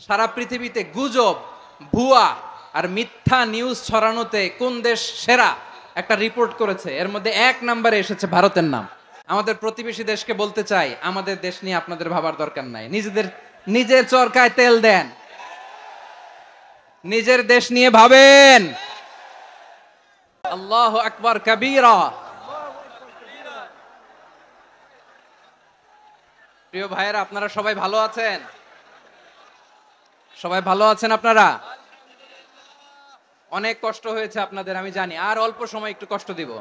সারা পৃথিবীতে গুজব, ভুয়া আর মিথ্যা নিউজ ছড়ানোতে কোন দেশ সেরা একটা রিপোর্ট করেছে, এর মধ্যে 1 নম্বরে এসেছে ভারতের নাম। আমাদের প্রতিবেশী দেশকে বলতে চাই, আমাদের দেশ নিয়ে আপনাদের ভাবার দরকার নাই। নিজের চরকায় তেল দেন, নিজের দেশ নিয়ে ভাবেন। আল্লাহু আকবার কাবীরা। প্রিয় ভাইয়েরা, আপনারা সবাই ভালো আছেন? সবাই ভালো আছেন আপনারা? অনেক কষ্ট হয়েছে আপনাদের, আমি জানি। আর অল্প সময় একটু কষ্ট দিব।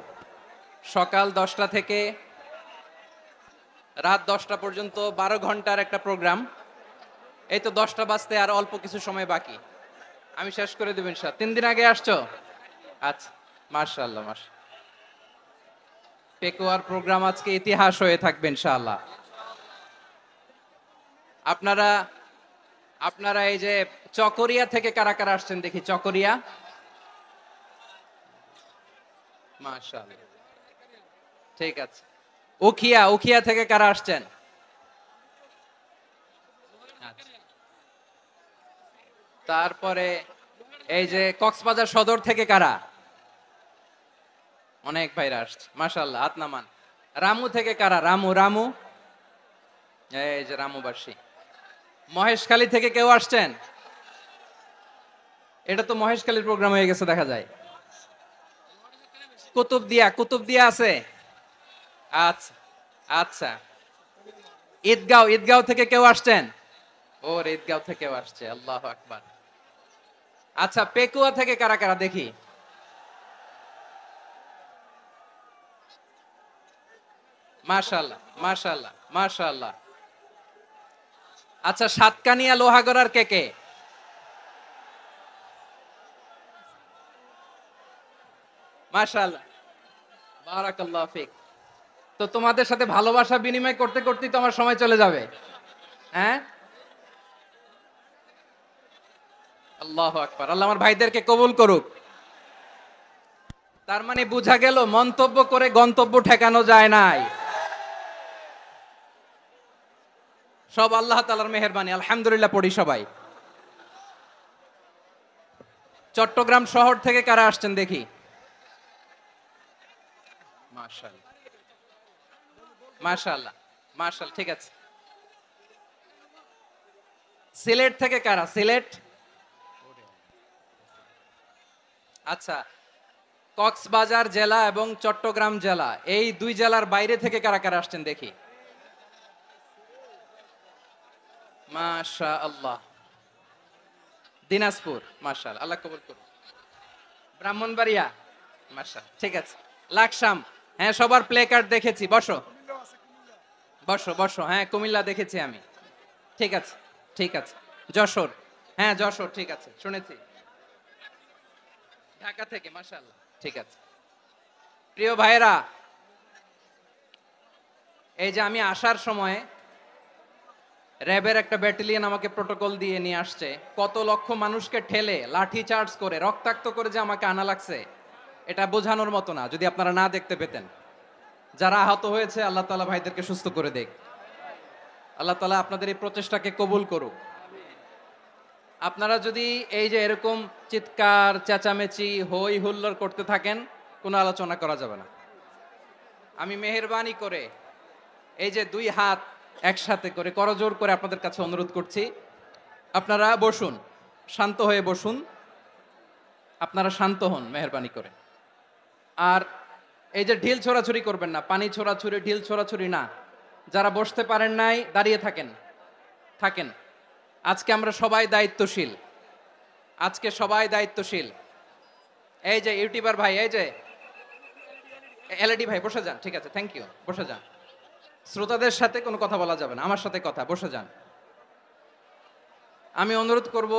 সকাল 10টা থেকে রাত 10টা পর্যন্ত 12 ঘন্টার একটা প্রোগ্রাম। এই তো 10টা বাজতে আর অল্প কিছু সময় বাকি, আমি শেষ করে দেব ইনশাআল্লাহ। 3 দিন আগে আসছো? আচ্ছা, মাশাআল্লাহ মাশাআল্লাহ। পেকুয়ার প্রোগ্রাম আজকে ইতিহাস হয়ে থাকবে ইনশাআল্লাহ। আপনারা এই যে চকরিয়া থেকে কারা কারা আসছেন দেখি? চকরিয়া, মাশাআল্লাহ, ঠিক আছে। উখিয়া থেকে কারা আসছেন? আচ্ছা। তারপরে এই যে কক্সবাজার সদর থেকে কারা? অনেক ভাইরা আসছে, মাশাআল্লাহ, হাত নামান। রামু থেকে কারা? রামু, এই যে রামুবাসী। মহেশখালী থেকে কেউ আসছেন? এটা তো মহেশখালীর প্রোগ্রাম হয়ে গেছে দেখা যায়। কুতুবদিয়া আছে? আচ্ছা আচ্ছা। ঈদগাঁও থেকে কেউ আসছেন? ওর ঈদগাঁও থেকেও আসছে, আল্লাহু আকবার। আচ্ছা, পেকুয়া থেকে কারা কারা দেখি? মাশাআল্লাহ মাশাআল্লাহ মাশাআল্লাহ। আচ্ছা, সাতকানিয়া লোহাগড়ার কে? মাশাআল্লাহ, বারাকাল্লাহু ফিক। তো তোমাদের সাথে ভালোবাসা বিনিময় করতে করতেই তো আমার সময় চলে যাবে। হ্যাঁ, আল্লাহু আকবার। আল্লাহ আমার ভাইদেরকে কবুল করুক। তার মানে বোঝা গেল, মন্তব্য করে গন্তব্য ঠেকানো যায় নাই। সব আল্লাহ তাআলার মেহেরবানি, আলহামদুলিল্লাহ পড়ি সবাই। চট্টগ্রাম শহর থেকে কারা আসছেন দেখি? মাশাআল্লাহ মাশাআল্লাহ মাশাআল্লাহ, ঠিক আছে। সিলেট থেকে কারা? সিলেট, আচ্ছা। কক্সবাজার জেলা এবং চট্টগ্রাম জেলা, এই 2 জেলার বাইরে থেকে কারা কারা আসছেন দেখি? মাশাআল্লাহ। দিনাজপুর, মাশাআল্লাহ, আল্লাহ কবুল করুন। ব্রাহ্মণবাড়িয়া, মাশাআল্লাহ, ঠিক আছে। লাকসাম, হ্যাঁ, সবার প্লে কার্ড দেখেছি। বসো বসো, হ্যাঁ, কুমিল্লা দেখেছি আমি, ঠিক আছে ঠিক আছে। যশোর, হ্যাঁ যশোর, ঠিক আছে, শুনেছি। ঢাকা থেকে, মাশাআল্লাহ, ঠিক আছে। প্রিয় ভাইয়েরা, এই যে আমি আসার সময় র্যাবের একটা ব্যাটালিয়ন আমাকে প্রোটোকল দিয়ে নিয়ে আসছে। কত লক্ষ মানুষকে ঠেলে লাঠি চার্জ করে রক্তাক্ত করে যে আমাকে আনা লাগছে, এটা বোঝানোর মতো না, যদি আপনারা না দেখতে পেতেন। যারা আহত হয়েছে, আল্লাহ তাআলা ভাইদেরকে সুস্থ করে দেখ। আল্লাহ তাআলা আপনাদের এই প্রচেষ্টাকে কবুল করুক। আপনারা যদি এই যে এরকম চিৎকার চেঁচামেচি হই হুল্লোড় করতে থাকেন, কোনো আলোচনা করা যাবে না। আমি মেহেরবানি করে এই যে 2 হাত একসাথে করে করজোড় করে আপনাদের কাছে অনুরোধ করছি, আপনারা বসুন, শান্ত হয়ে বসুন। আপনারা শান্ত হন মেহেরবানি করে। আর এই যে ঢিল ছোড়াছুরি করবেন না, পানি ছোড়াছুরি, ঢিল ছোড়াছুরি না। যারা বসতে পারেন নাই, দাঁড়িয়ে থাকেন। আজকে আমরা সবাই দায়িত্বশীল, আজকে সবাই দায়িত্বশীল। এই যে ইউটিউবার ভাই, এই যে এলইডি ভাই, বসে যান, ঠিক আছে, থ্যাংক ইউ, বসে যান। শ্রোতাদের সাথে কোনো কথা বলা যাবে না, আমার সাথে কথা, বসে যান। আমি অনুরোধ করব,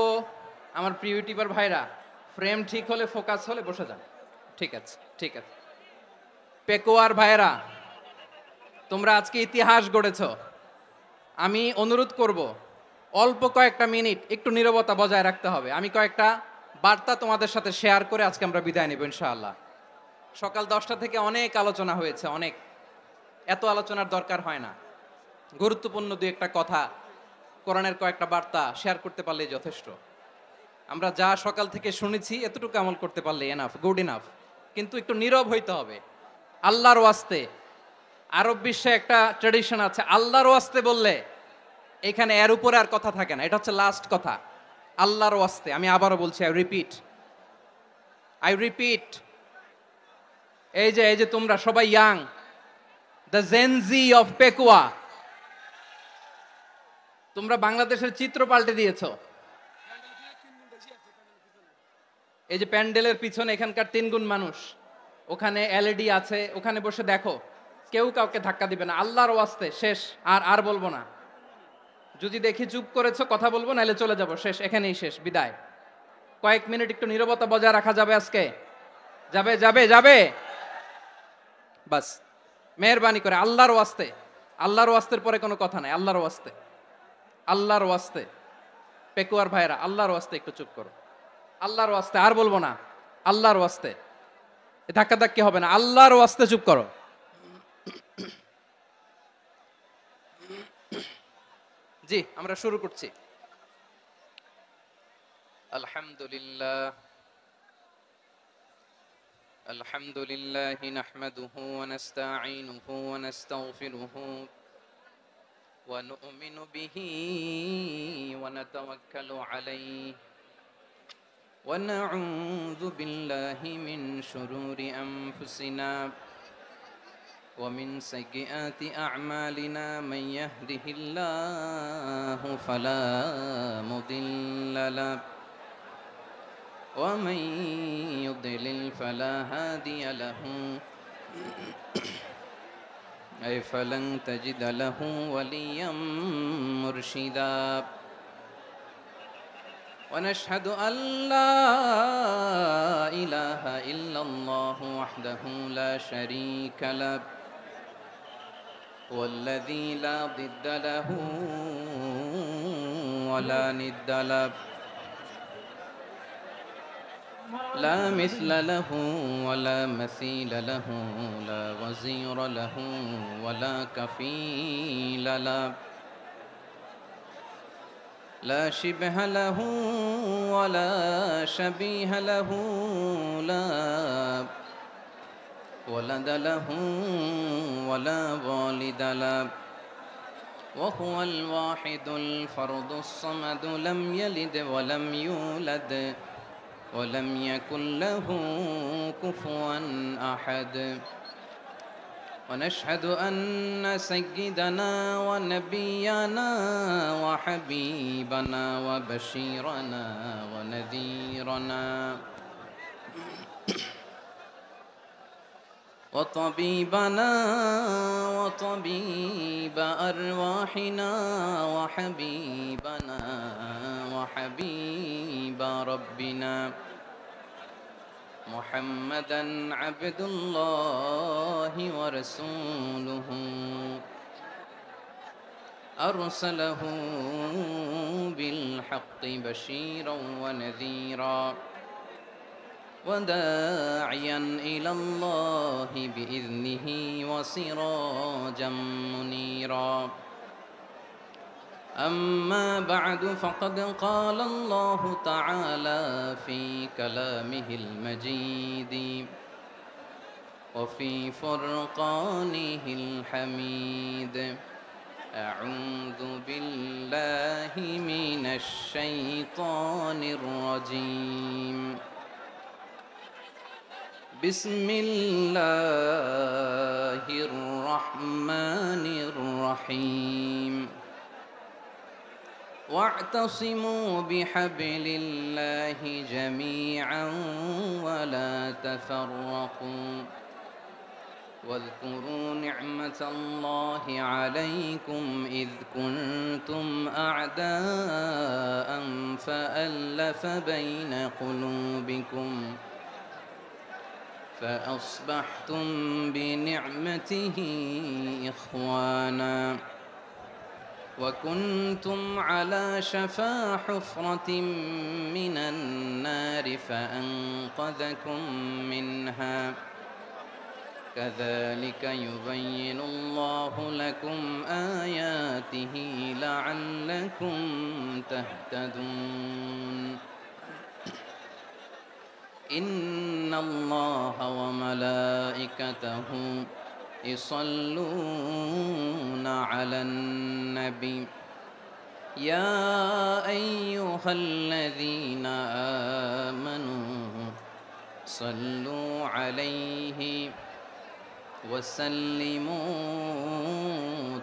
আমার প্রিয় ইউটিউবার ভাইরা, ফ্রেম ঠিক হলে, ফোকাস হলে বসে যান, ঠিক আছে ঠিক আছে। পেকুয়ার ভাইয়েরা, তোমরা আজকে ইতিহাস গড়েছো। আমি অনুরোধ করব, অল্প কয়েকটা মিনিট একটু নীরবতা বজায় রাখতে হবে। আমি কয়েকটা বার্তা তোমাদের সাথে শেয়ার করে আজকে আমরা বিদায় নেব ইনশাআল্লাহ। সকাল 10টা থেকে অনেক আলোচনা হয়েছে, অনেক, এত আলোচনার দরকার হয় না। গুরুত্বপূর্ণ 2 একটা কথা কোরআনের কয়েকটা বার্তা শেয়ার করতে পারলেই যথেষ্ট। আমরা যা সকাল থেকে শুনেছি এতটুকু আমল করতে পারলে এনাফ, গুড ইনাফ। কিন্তু একটু নীরব হইতে হবে আল্লাহর ওয়াস্তে। আরব বিশ্বে একটা ট্র্যাডিশন আছে, আল্লাহর ওয়াস্তে বললে এখানে এর উপরে আর কথা থাকে না, এটা হচ্ছে লাস্ট কথা। আল্লাহর ওয়াস্তে, আমি আবারও বলছি, আই রিপিট, এই যে তোমরা সবাই young, the Gen Z of Pekua, তোমরা বাংলাদেশের চিত্র পাল্টে দিয়েছো। এই যে প্যান্ডেলের পিছনে এখানকার 3 গুণ মানুষ, ওখানে এলইডি আছে, ওখানে বসে দেখো, কেউ কাউকে ধাক্কা দিবে না। আল্লাহর ওয়াস্তে শেষ, আর বলবো না। যদি দেখি চুপ করেছো, কথা বলবো, নাহলে চলে যাব, শেষ, এখানেই শেষ, বিদায়। কয়েক মিনিট একটু নীরবতা বজায় রাখা যাবে আজকে? যাবে বাস, মেহেরবানি করে আল্লাহর ওয়াস্তে। আল্লাহর ওয়াস্তের পরে কোনো কথা নাই, আল্লাহর ওয়াস্তে। পেকুয়ার ভাইরা, আল্লাহর ওয়াস্তে একটু চুপ করো, আল্লাহর ওয়াস্তে, আর বলবো না, আল্লাহর ওয়াস্তে। ধাক্কাধাক্কি হবে না, আল্লাহর ওয়াস্তে চুপ করো। জি, আমরা শুরু করছি। আলহামদুলিল্লাহ নাহমাদুহু ওয়া নাস্তাঈনুহু ওয়া নাস্তাগফিরুহু ওয়া নু'মিনু বিহি ওয়া নাতাওয়াক্কালু আলাইহি ওয়া নাউযু বিল্লাহি মিন শুরুরি আনফুসিনা ومن سيئات أعمالنا من يهده الله فلا مضل له ومن يضلل فلا هادي له أي فلن تجد له وليا مرشدا ونشهد أن لا إله إلا الله وحده لا شريك له والذي لا ضد له ولا ند له لا مثل له ولا مثيل له لا وزير له ولا كفيل له لا شبه له ولا شبيه له لا ولد له ولا والد له وهو الواحد الفرد الصمد لم يلد ولم يولد ولم يكن له كفوا أحد ونشهد أن سيدنا ونبينا وحبيبنا وبشيرنا ونذيرنا وطبيبنا وطبيب أرواحنا وحبيبنا وحبيب ربنا محمدا عبد الله ورسوله أرسله بالحق بشيرا ونذيرا وداعيا إلى الله بإذنه وسراجا منيرا أما بعد فقد قال الله تعالى في كلامه المجيد وفي فرقانه الحميد أعوذ بالله من الشيطان الرجيم بسم الله الرحمن الرحيم واعتصموا بحبل الله جميعا ولا تفرقوا واذكروا نعمة الله عليكم إذ كنتم أعداء فألف بين قلوبكم فأصبحتم بنعمته إخوانا وكنتم على شفا حفرة من النار فأنقذكم منها كذلك يبين الله لكم آياته لعلكم تهتدون إن الله وملائكته يصلون على النبي يا أيها الذين آمنوا صلوا عليه وسلموا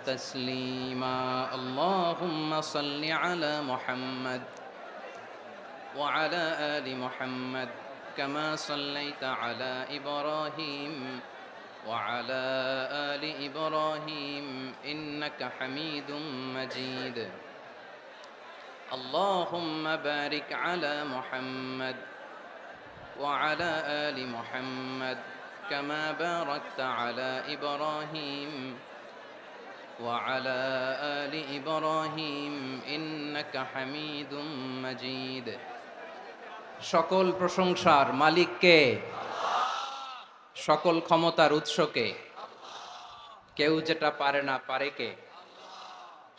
تسليما اللهم صل على محمد وعلى آل محمد كما صليت على إبراهيم وعلى آل إبراهيم إنك حميد مجيد اللهم بارك على محمد وعلى آل محمد كما باركت على إبراهيم وعلى آل إبراهيم إنك حميد مجيد সকল প্রশংসার মালিক কে? সকল ক্ষমতার উৎস কে? কেউ যেটা পারে না পারে কে?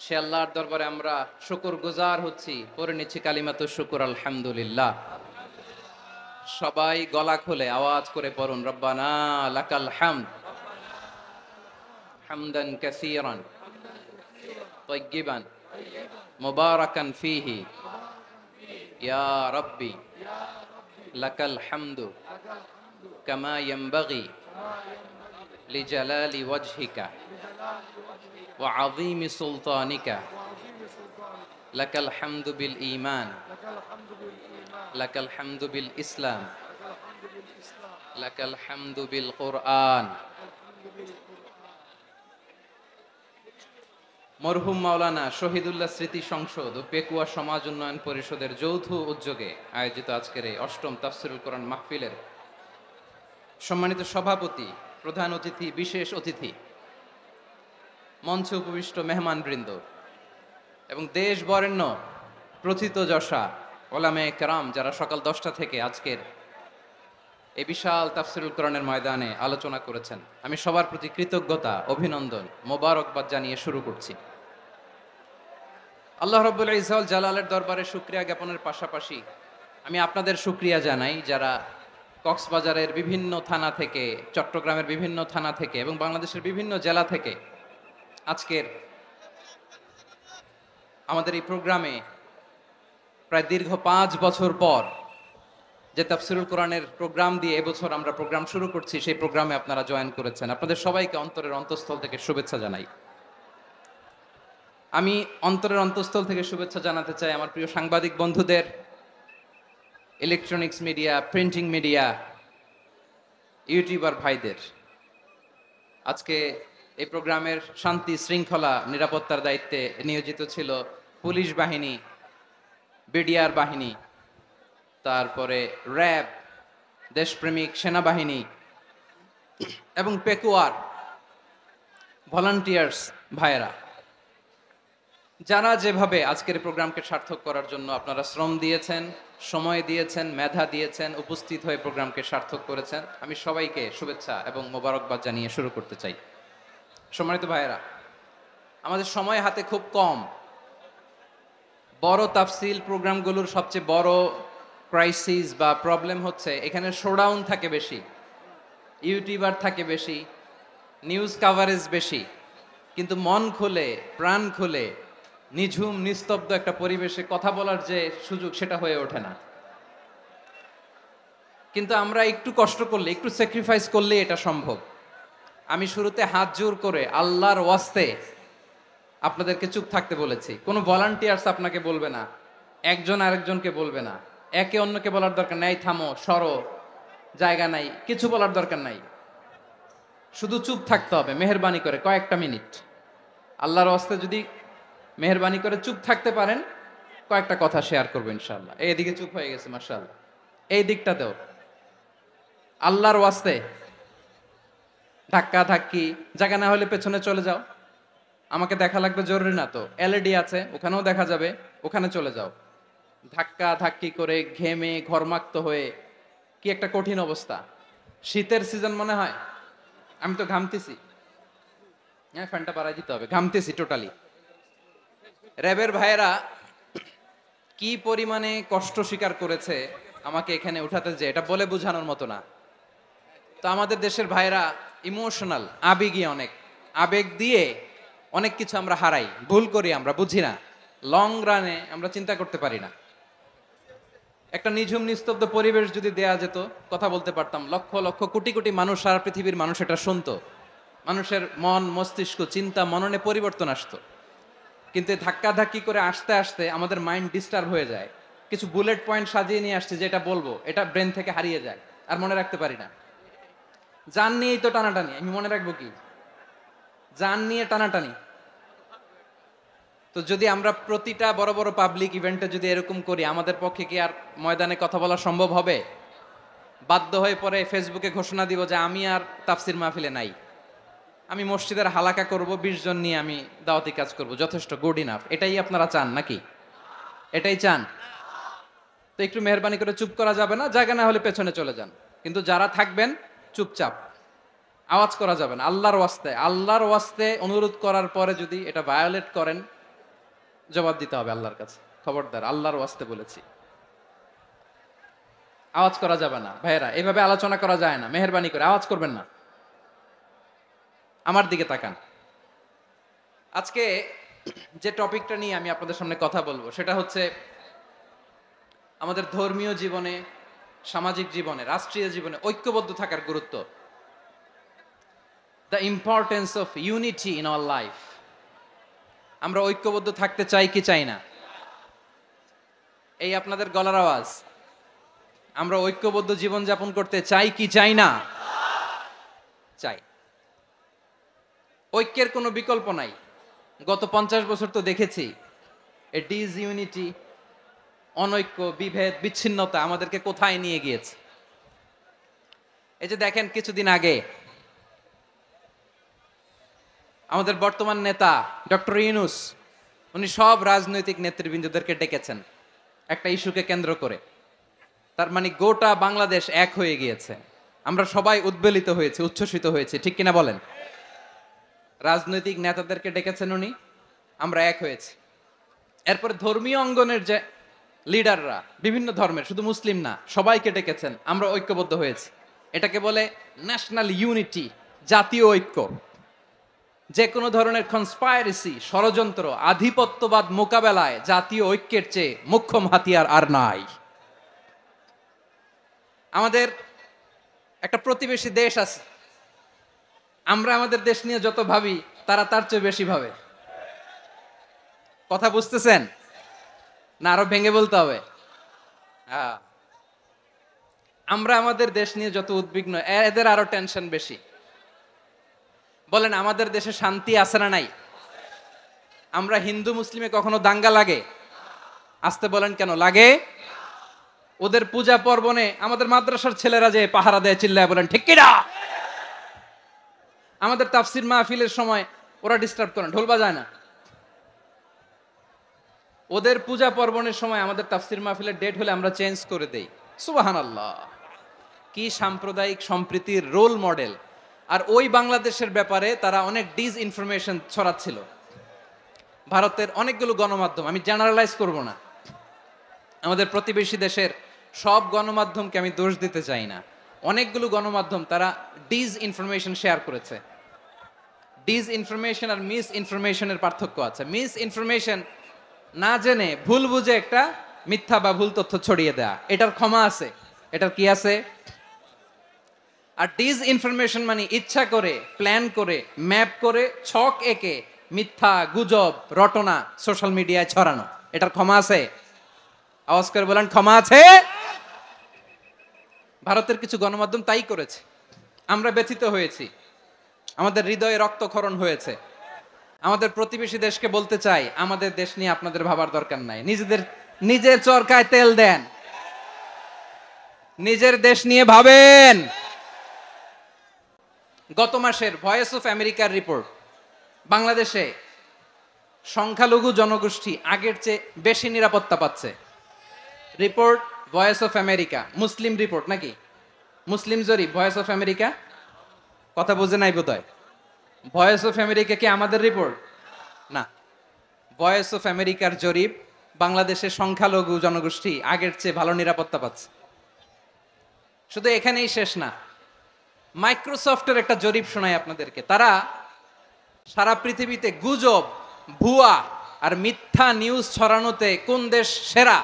সে আল্লাহর দরবারে আমরা শুকরগুজার হচ্ছি, পড়ে নিচ্ছি কালিমাতুশ শুকর আলহামদুলিল্লাহ। সবাই গলা খুলে আওয়াজ করে পড়ুন, রব্বানা লাকাল হামদ হামদান কাসীরান তাইয়্যিবান মুবারাকান ফীহি ইয়া রাব্বি লাকাল হামদু কামা ইয়ানবাগি লিজালালি ওয়াজহিকা ওয়া আযীমি সুলতানিকা লাকাল হামদু বিল ঈমান লাকাল হামদু বিল ইসলাম লাকাল হামদু বিল কুরআন। মরহুম মাওলানা শহীদুল্লাহ স্মৃতি সংসদ ও পেকুয়া সমাজ উন্নয়ন পরিষদের যৌথ উদ্যোগে আয়োজিত আজকের এই অষ্টম তাফসীরুল কোরআন মাহফিলের সম্মানিত সভাপতি, প্রধান অতিথি, বিশেষ অতিথি, মঞ্চে উপবিষ্ট মেহমানবৃন্দ এবং দেশ বরেণ্য প্রথিতযশা ওলামায়ে কেরাম যারা সকাল 10টা থেকে আজকের এই বিশাল তাফসীরুল কোরআনের ময়দানে আলোচনা করেছেন, আমি সবার প্রতি কৃতজ্ঞতা, অভিনন্দন, মোবারকবাদ জানিয়ে শুরু করছি। আল্লাহ রাব্বুল ইজ্জত জালালের দরবারে শুকরিয়া জ্ঞাপনের পাশাপাশি আমি আপনাদের শুকরিয়া জানাই যারা কক্সবাজারের বিভিন্ন থানা থেকে, চট্টগ্রামের বিভিন্ন থানা থেকে এবং বাংলাদেশের বিভিন্ন জেলা থেকে আজকের আমাদের এই প্রোগ্রামে প্রায় দীর্ঘ 5 বছর পর যে তাফসীরুল কোরআনের প্রোগ্রাম দিয়ে এবছর আমরা প্রোগ্রাম শুরু করছি, সেই প্রোগ্রামে আপনারা জয়েন করেছেন। আপনাদের সবাইকে অন্তরের অন্তঃস্থল থেকে শুভেচ্ছা জানাই। আমি অন্তরের অন্তঃস্থল থেকে শুভেচ্ছা জানাতে চাই আমার প্রিয় সাংবাদিক বন্ধুদের, electronics media, printing media, YouTuber ভাইদের। আজকে এই প্রোগ্রামের শান্তি শৃঙ্খলা নিরাপত্তার দায়িত্বে নিয়োজিত ছিল পুলিশ বাহিনী, বিডিআর বাহিনী, তারপরে র্যাব, দেশপ্রেমিক সেনাবাহিনী এবং পেকুয়ার ভলান্টিয়ার্স ভাইয়েরা, যারা যেভাবে আজকের প্রোগ্রামকে সার্থক করার জন্য আপনারা শ্রম দিয়েছেন, সময় দিয়েছেন, মেধা দিয়েছেন, উপস্থিত হয়ে প্রোগ্রামকে সার্থক করেছেন, আমি সবাইকে শুভেচ্ছা এবং মোবারকবাদ জানিয়ে শুরু করতে চাই। সম্মানিত ভাইয়েরা, আমাদের সময় হাতে খুব কম। বড় তাফসীল প্রোগ্রামগুলোর সবচেয়ে বড় ক্রাইসিস বা প্রবলেম হচ্ছে এখানে শোডাউন থাকে বেশি, ইউটিউবার থাকে বেশি, নিউজ কাভারেজ বেশি, কিন্তু মন খুলে, প্রাণ খুলে, নিঝুম নিস্তব্ধ একটা পরিবেশে কথা বলার যে সুযোগ, সেটা হয়ে ওঠে না। কিন্তু আমরা একটু কষ্ট করলে, একটু স্যাক্রিফাইস করলে এটা সম্ভব। আমি শুরুতে হাত জোর করে আল্লাহর ওয়াস্তে আপনাদেরকে চুপ থাকতে বলেছি। কোনো ভলান্টিয়ার্স আপনাকে বলবে না, একজন আরেকজনকে বলবে না, একে অন্যকে বলার দরকার নাই, থামো, সরো, জায়গা নাই, কিছু বলার দরকার নাই। শুধু চুপ থাকতে হবে মেহেরবানি করে কয়েকটা মিনিট। আল্লাহর ওয়াস্তে যদি মেহেরবানি করে চুপ থাকতে পারেন, কয়েকটা কথা শেয়ার করবো ইনশাআল্লাহ। এইদিকে চুপ হয়ে গেছে মাশাআল্লাহ, এই দিকটাতেও আল্লাহর ওয়াস্তে ধাক্কা ধাক্কি জায়গা না হলে পেছনে চলে যাও। আমাকে দেখা লাগবে জরুরি না তো, এলইডি আছে, ওখানেও দেখা যাবে, ওখানে চলে যাও। ধাক্কা ধাক্কি করে ঘেমে ঘরমাক্ত হয়ে কি একটা কঠিন অবস্থা। শীতের সিজন মনে হয়, আমি তো ঘামতেছি। হ্যাঁ, ফ্যানটা বাড়াই দিতে হবে, ঘামতেছি টোটালি। র্যাবের ভাইয়েরা কি পরিমাণে কষ্ট স্বীকার করেছে আমাকে এখানে উঠাতে, যে এটা বলে বোঝানোর মতো না। তো আমাদের দেশের ভাইরা ইমোশনাল, আবেগী অনেক, আবেগ দিয়ে অনেক কিছু আমরা হারাই, ভুল করি, আমরা বুঝি না, লং রানে আমরা চিন্তা করতে পারি না। একটা নিঝুম নিস্তব্ধ পরিবেশ যদি দেয়া যেত, কথা বলতে পারতাম, লক্ষ লক্ষ কোটি কোটি মানুষ, সারা পৃথিবীর মানুষ এটা শুনতো, মানুষের মন মস্তিষ্ক চিন্তা মননে পরিবর্তন আসতো। কিন্তু ধাক্কাধাক্কি করে আসতে আসতে আমাদের মাইন্ড ডিস্টার্ব হয়ে যায়। কিছু বুলেট পয়েন্ট সাজিয়ে নিয়ে আসছে, যেটা বলবো এটা ব্রেন থেকে হারিয়ে যায়, আর মনে রাখতে পারি না। জান নিয়েই তো টানাটানি, আমি মনে রাখবো কি? জান নিয়ে টানাটানি। তো যদি আমরা প্রতিটা বড় বড় পাবলিক ইভেন্টে যদি এরকম করি, আমাদের পক্ষে কি আর ময়দানে কথা বলা সম্ভব হবে? বাধ্য হয়ে পরে ফেসবুকে ঘোষণা দিব যে আমি আর তাফসির মাহফিলে নাই, আমি মসজিদের হালাকা করব, 20 জন নিয়ে আমি দাওয়াতি কাজ করব, যথেষ্ট, গুড ইনাফ। এটাই আপনারা চান নাকি? এটাই চান? তো একটু মেহরবানি করে চুপ করা যাবে না? জায়গা না হলে পেছনে চলে যান, কিন্তু যারা থাকবেন চুপচাপ, আওয়াজ করা যাবে না। আল্লাহর ওয়াস্তে, আল্লাহর ওয়াস্তে অনুরোধ করার পরে যদি এটা ভায়োলেট করেন, জবাব দিতে হবে আল্লাহর কাছে। খবরদার, আল্লাহর ওয়াস্তে বলেছি, আওয়াজ করা যাবে না। ভাইয়েরা, এভাবে আলোচনা করা যায় না, মেহরবানি করে আওয়াজ করবেন না। আমার দিকে তাকান। আজকে যে টপিকটা নিয়ে আমি আপনাদের সামনে কথা বলবো, সেটা হচ্ছে আমাদের ধর্মীয় জীবনে, সামাজিক জীবনে, রাষ্ট্রীয় জীবনে ঐক্যবদ্ধ থাকার গুরুত্ব। The importance of unity in our life. আমরা ঐক্যবদ্ধ থাকতে চাই কি চাই না? এই আপনাদের গলার আওয়াজ। আমরা ঐক্যবদ্ধ জীবন যাপন করতে চাই কি চাই না? চাই। ঐক্যের কোনো বিকল্প নাই। গত 50 বছর তো দেখেছি এ ডিসইউনিটি, অনৈক্য, বিভেদ, বিচ্ছিন্নতা আমাদেরকে কোথায় নিয়ে গিয়েছে। এই যে দেখেন, কিছুদিন আগে আমাদের বর্তমান নেতা ডক্টর ইউনূস, উনি সব রাজনৈতিক নেতৃবৃন্দদেরকে ডেকেছেন একটা ইস্যুকে কেন্দ্র করে। তার মানে গোটা বাংলাদেশ এক হয়ে গিয়েছে। আমরা সবাই উদ্বেলিত হয়েছে, উচ্ছ্বসিত হয়েছে, ঠিক কিনা বলেন? রাজনৈতিক নেতাদেরকে ডেকেছেন উনি, আমরা এক হয়েছি। এরপরে ধর্মীয় অঙ্গনের যে লিডাররা, বিভিন্ন ধর্মের, শুধু মুসলিম না, সবাইকে ডেকেছেন, আমরা ঐক্যবদ্ধ হয়েছি। এটাকে বলে ন্যাশনাল ইউনিটি, জাতীয় ঐক্য। যে কোনো ধরনের কনস্পাইরেসি, ষড়যন্ত্র, আধিপত্যবাদ মোকাবেলায় জাতীয় ঐক্যের চেয়ে মোক্ষম হাতিয়ার আর নাই। আমাদের একটা প্রতিবেশী দেশ আছে, আমরা আমাদের দেশ নিয়ে যত ভাবি, তারা তার চেয়ে বেশি ভাবে। কথা বুঝতেছেন না? আরো ভেঙে বলতে হবে। আমরা আমাদের দেশ নিয়ে যত উদ্বিগ্ন, এদের আরো টেনশন বেশি। বলেন, আমাদের দেশে শান্তি আছে না নাই? আমরা হিন্দু মুসলিমে কখনো দাঙ্গা লাগে? আসতে বলেন, কেন লাগে? ওদের পূজা পার্বণে আমাদের মাদ্রাসার ছেলেরা যে পাহারা দেয়, চিল্লায় বলেন ঠিক কিনা? আমাদের তাফসির মাহফিলের সময় ওরা ডিস্টার্ব করেন, ঢোল বাজায় না। ওদের পূজা পার্বণের সময় আমাদের তাফসির মাহফিলের ডেট হলে আমরা চেঞ্জ করে দেই। সুবহানাল্লাহ, কি সাম্প্রদায়িক সম্প্রীতির রোল মডেল। আর ওই বাংলাদেশের ব্যাপারে তারা অনেক ডিসইনফরমেশন ছড়াচ্ছিল। ভারতের অনেকগুলো গণমাধ্যম, আমি জেনারেলাইজ করব না, আমাদের প্রতিবেশী দেশের সব গণমাধ্যমকে আমি দোষ দিতে চাই না, অনেকগুলো গণমাধ্যম তারা ডিসইনফরমেশন শেয়ার করেছে। ডিসইনফরমেশন আর মিস ইনফরমেশনের পার্থক্য আছে। মিস ইনফরমেশন না জেনে ভুল বুঝে একটা মিথ্যা বা ভুল তথ্য ছড়িয়ে দেয়া, এটার ক্ষমা আছে, এটার কি আছে? আর ডিসইনফরমেশন মানে ইচ্ছা করে, প্ল্যান করে, ম্যাপ করে, ছক এঁকে মিথ্যা, গুজব, রটনা সোশ্যাল মিডিয়ায় ছড়ানো, এটার ক্ষমা আছে? আওয়াজ করে বলেন, ক্ষমা আছে? ভারতের কিছু গণমাধ্যম তাই করেছে, আমরা ব্যথিত হয়েছি, আমাদের হৃদয়ে রক্তক্ষরণ হয়েছে। আমাদের প্রতিবেশী দেশকে বলতে চাই, আমাদের দেশ নিয়ে আপনাদের ভাবার দরকার নাই, নিজের চরকায় তেল দেন, নিজের দেশ নিয়ে ভাবেন। গত মাসের ভয়েস অফ আমেরিকার রিপোর্ট, বাংলাদেশে সংখ্যালঘু জনগোষ্ঠী আগের চেয়ে বেশি নিরাপত্তা পাচ্ছে। Report voice of America, Muslim report নাকি? মুসলিম জরিপ, ভয়েস অফ আমেরিকা। কথা বুঝে নাই বোধহয়। ভয়েস অফ আমেরিকা কি আমাদের রিপোর্ট? না, ভয়েস অফ আমেরিকার জরিপ, বাংলাদেশের সংখ্যালঘু জনগোষ্ঠী আগের চেয়ে ভালো নিরাপত্তা পাচ্ছে। শুধু এখানেই শেষ না, মাইক্রোসফটের একটা জরিপ শোনায় আপনাদেরকে। তারা সারা পৃথিবীতে গুজব, ভুয়া আর মিথ্যা নিউজ ছড়ানোতে কোন দেশ সেরা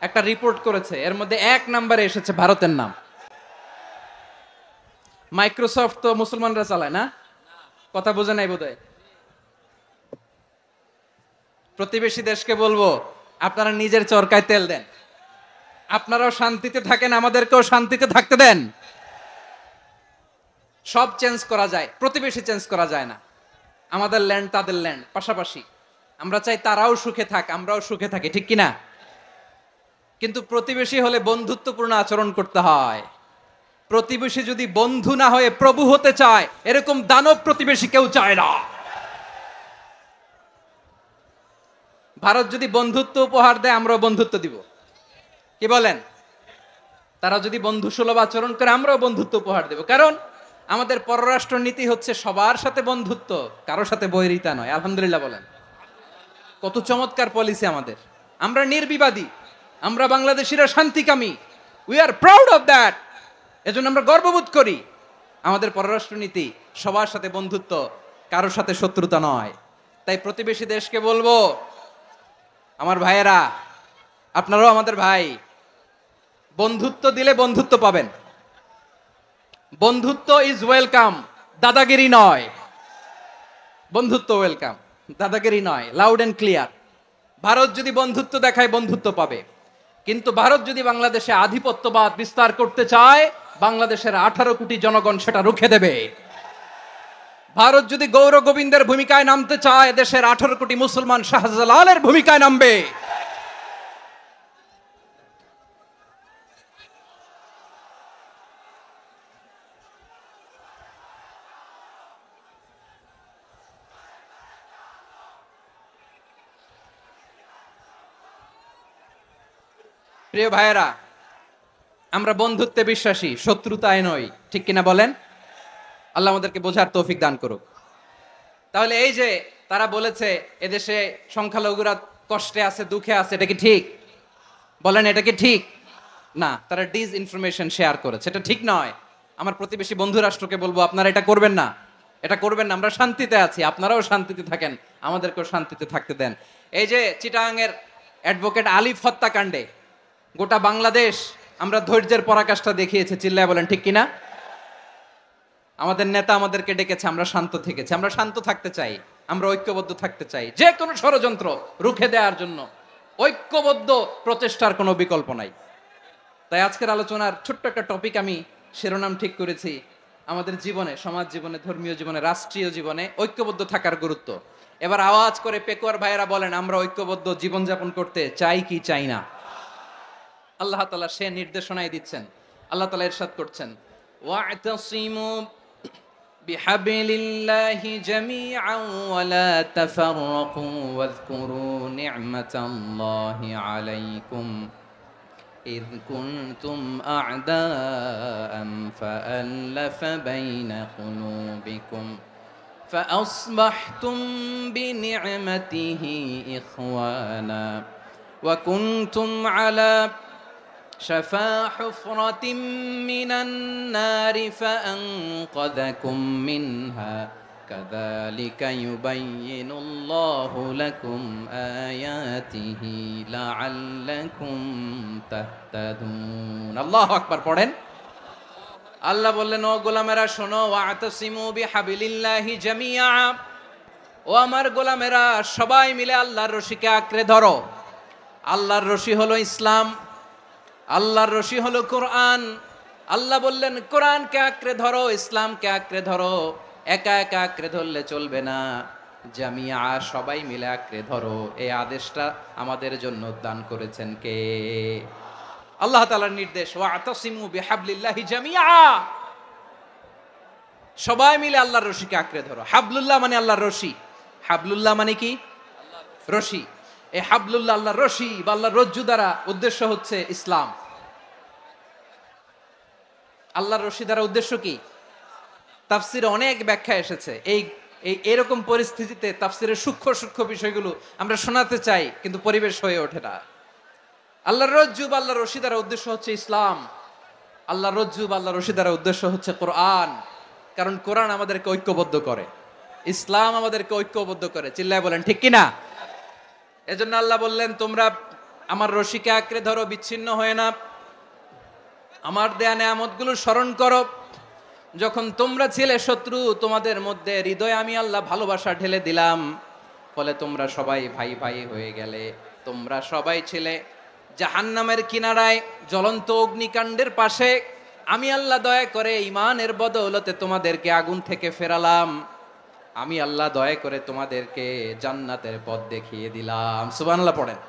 একটা রিপোর্ট করেছে। এর মধ্যে 1 নম্বরে এসেছে ভারতের নাম। মাইক্রোসফট তো মুসলমানরা চালায় না, কথা বোঝে নাই বোধহয়। প্রতিবেশী দেশকে বলবো, আপনারা নিজের চরকায় তেল দেন, আপনারাও শান্তিতে থাকেন, আমাদেরকেও শান্তিতে থাকতে দেন। সব চেঞ্জ করা যায়, প্রতিবেশী চেঞ্জ করা যায় না। আমাদের ল্যান্ড তাদের ল্যান্ড, পাশাপাশি। আমরা চাই তারাও সুখে থাক, আমরাও সুখে থাকি, ঠিক কিনা? কিন্তু প্রতিবেশী হলে বন্ধুত্বপূর্ণ আচরণ করতে হয়। প্রতিবেশী যদি বন্ধু না হয়ে প্রভু হতে চায়, এরকম দানব প্রতিবেশী কেউ চায় না। ভারত যদি বন্ধুত্ব উপহার দেয়, আমরাও বন্ধুত্ব দিব, কি বলেন? তারা যদি বন্ধু সুলভ আচরণ করে, আমরাও বন্ধুত্ব উপহার দেব। কারণ আমাদের পররাষ্ট্র নীতি হচ্ছে সবার সাথে বন্ধুত্ব, কারোর সাথে বৈরিতা নয়। আলহামদুলিল্লাহ বলেন, কত চমৎকার পলিসি আমাদের। আমরা নির্বিবাদী, আমরা বাংলাদেশিরা শান্তিকামী, we are proud of that. এজন্য আমরা গর্ববোধ করি। আমাদের পররাষ্ট্র নীতি সবার সাথে বন্ধুত্ব, কারোর সাথে শত্রুতা নয়। তাই প্রতিবেশী দেশকে বলবো, আমার ভাইয়েরা, আপনারাও আমাদের ভাই, বন্ধুত্ব দিলে বন্ধুত্ব পাবেন। বন্ধুত্ব ইজ ওয়েলকাম, দাদাগিরি নয়। বন্ধুত্ব ওয়েলকাম, দাদাগিরি নয়, লাউড এন্ড ক্লিয়ার। ভারত যদি বন্ধুত্ব দেখায়, বন্ধুত্ব পাবে। কিন্তু ভারত যদি বাংলাদেশে আধিপত্যবাদ বিস্তার করতে চায়, বাংলাদেশের 18 কোটি জনগণ সেটা রুখে দেবে। ভারত যদি গৌর গোবিন্দের ভূমিকায় নামতে চায়, দেশের 18 কোটি মুসলমান শাহজালালের ভূমিকায় নামবে। প্রিয় ভাইয়েরা, আমরা বন্ধুত্বে বিশ্বাসী, শত্রুতায় নই, ঠিক কিনা বলেন? আল্লাহ আমাদেরকে বোঝার তৌফিক দান করুক। তাহলে এই যে তারা বলেছে এদেশে সংখ্যালঘুরা কষ্টে আছে, দুঃখে আছে, এটা কি ঠিক? বলেন, এটা কি ঠিক? না, তারা ডিস ইনফরমেশন শেয়ার করেছে, এটা ঠিক নয়। আমার প্রতিবেশী বন্ধু রাষ্ট্রকে বলবো, আপনারা এটা করবেন না, এটা করবেন না। আমরা শান্তিতে আছি, আপনারাও শান্তিতে থাকেন, আমাদেরকেও শান্তিতে থাকতে দেন। এই যে চিটাগাংয়ের অ্যাডভোকেট আলিফ হত্যাকাণ্ডে গোটা বাংলাদেশ আমরা ধৈর্যের পরাকাষ্ঠা দেখিয়েছে, চিল্লায় বলেন ঠিক কিনা? আমাদের নেতা আমাদেরকে ডেকেছে, আমরা শান্ত থেকেছি। আমরা শান্ত থাকতে চাই, আমরা ঐক্যবদ্ধ থাকতে চাই। যে কোনো ষড়যন্ত্র রুখে দেওয়ার জন্য ঐক্যবদ্ধ প্রচেষ্টার কোনো বিকল্প নাই। তাই আজকের আলোচনার ছোট্ট একটা টপিক আমি শিরোনাম ঠিক করেছি, আমাদের জীবনে, সমাজ জীবনে, ধর্মীয় জীবনে, রাষ্ট্রীয় জীবনে ঐক্যবদ্ধ থাকার গুরুত্ব। এবার আওয়াজ করে পেকুয়ার ভাইয়েরা বলেন, আমরা ঐক্যবদ্ধ জীবনযাপন করতে চাই কি চাই না? আল্লাহ তাআলা সে নির্দেশনাই দিচ্ছেন। আল্লাহ তাআলা ইরশাদ করছেন, ওয়া'তাসিমু বিহাবলিল্লাহি জামিআন ওয়া লা তাফাররাকু ওয়াযকুরু নি'মাতাল্লাহি আলাইকুম إذ كنتم أعداء فألف بين قلوبكم فأصبحتم بنعمته إخوانا وكنتم على شفا حفرة من النار فأنقذكم منها كذلك يبين الله لكم آياته لعلكم تهتدون الله أكبر পড়েন। আল্লাহ বললেন, ও গোলামেরা শোনো, ওয়া'তাসিমু বিহাবলিল্লাহি জামিআ, ও আমার গোলামেরা সবাই মিলে আল্লাহর রশিকে আঁকড়ে ধরো। আল্লাহর রশি হলো ইসলাম, আল্লাহর রশি হলো কোরআন। আল্লাহ বললেন, কোরআনকে আঁকড়ে ধরো, ইসলামকে আঁকড়ে ধরো। একা একা আঁকড়ে ধরলে চলবে না, জামিয়া, সবাই মিলে আঁকড়ে ধরো। এই আদেশটা আমাদের জন্য দান করেছেন কে? আল্লাহ তাআলার নির্দেশ, ওয়া'তাসিমু বিহাবলিল্লাহি জামিআ, সবাই মিলে আল্লাহর রশিকে আঁকড়ে ধরো। হাবলুল্লাহ মানে আল্লাহর রশি। হাবলুল্লাহ মানে কি? রশি। এই হাবলুল্লাহ আল্লাহর রশি বা আল্লাহর রজ্জু দ্বারা উদ্দেশ্য হচ্ছে ইসলাম। আল্লাহর রশি দ্বারা উদ্দেশ্য কি? তাফসিরে অনেক ব্যাখ্যা এসেছে। এই এই এরকম পরিস্থিতিতে তাফসিরের সূক্ষ্ম সূক্ষ্ম বিষয়গুলো আমরা শোনাতে চাই, কিন্তু পরিবেশ হয়ে ওঠে না। আল্লাহর রজ্জুব, আল্লাহর রশি দ্বারা উদ্দেশ্য হচ্ছে ইসলাম। আল্লাহর রজ্জুব, আল্লাহর রশি দ্বারা উদ্দেশ্য হচ্ছে কোরআন। কারণ কোরআন আমাদেরকে ঐক্যবদ্ধ করে, ইসলাম আমাদেরকে ঐক্যবদ্ধ করে। চিল্লায় বলেন ঠিক কিনা? এজন্য আল্লাহ বললেন, তোমরা আমার রশিকে আঁকড়ে ধরো, বিচ্ছিন্ন হয়ে না। আমার দেয়া নেয়ামতগুলো স্মরণ করো। যখন তোমরা ছিলে শত্রু, তোমাদের মধ্যে হৃদয়ে আমি আল্লাহ ভালোবাসা ঢেলে দিলাম, ফলে তোমরা সবাই ভাই ভাই হয়ে গেলে। তোমরা সবাই ছিলে জাহান্নামের কিনারায়, জ্বলন্ত অগ্নিকাণ্ডের পাশে। আমি আল্লাহ দয়া করে ঈমানের বদৌলতে তোমাদেরকে আগুন থেকে ফেরালাম। আমি আল্লাহ দয়া করে তোমাদেরকে জান্নাতের পথ দেখিয়ে দিলাম। সুবহানাল্লাহ পড়েন।